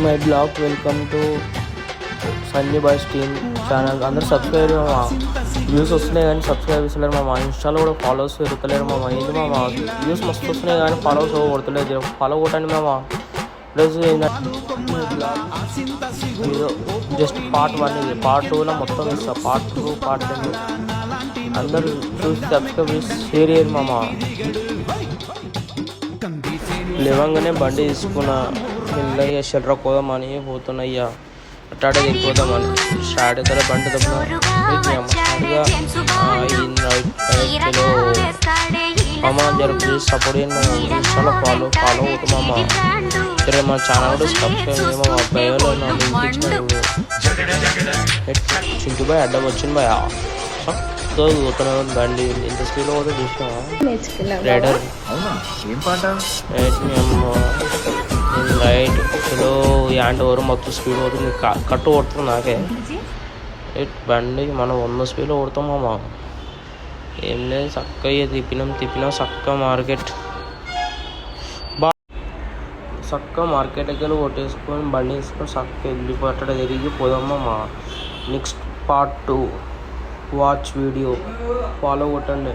My blog. Welcome to Sanjay boys team channel. అందరూ subscribe మామ. Views వస్తున్నాయి కానీ సబ్స్క్రైబ్ చేస్తలేరు మామ. ఇన్స్టాలో కూడా ఫాలోవర్స్ పెరుగుతలేరు మామ. ఏంటి మామ, వ్యూస్ మస్తు వస్తున్నాయి కానీ ఫాలోవర్స్ కొడతలేదు. ఫాలో కొట్టండి మామ. ప్లస్ ఏదో జస్ట్ పార్ట్ 1 ఇది. పార్ట్ 2లో మొత్తం ఇస్తా. పార్ట్ 2 పార్ట్ 10 అందరూ చూసి సబ్స్క్రైబ్ చేసి షేర్ చేయరు మామ. లేవంగానే బండి తీసుకున్నా, మెల్లగా షెల్రా పోదామని పోతున్నాయ్యా. అట్టాడే వెళ్ళిపోదామని స్టార్ట్ అవుతారా బండి తప్ప మామ. జర సపోర్ట్ చేయండి మామ. ఇన్స్టాలో ఫాలో అవుతాం మామ. సరే మా ఛానల్ కూడా సబ్స్క్రైబ్ చేయండి మామ. భయాలు చింటూ బాయ్ అడ్డం వచ్చింది భయ పోతున్నా బండి. ఇంత స్పీడ్లో పోతే చూసినా rider right slow and over మొత్తం స్పీడ్ పోతుంది. కట్టు కొడుతుంది నాకే బండి. మనం 100 స్పీడ్లో కొడతాం మామ. ఏం లేదు, చక్కగా తిప్పినాం చక్క మార్కెట్ చక్క మార్కెట్కి వెళ్ళి కొట్టేసుకొని బండి వేసుకొని చక్క వెళ్ళిపోతాడ తిరిగి పోదామా మా. Next part 2 watch video. Follow కొట్టండి.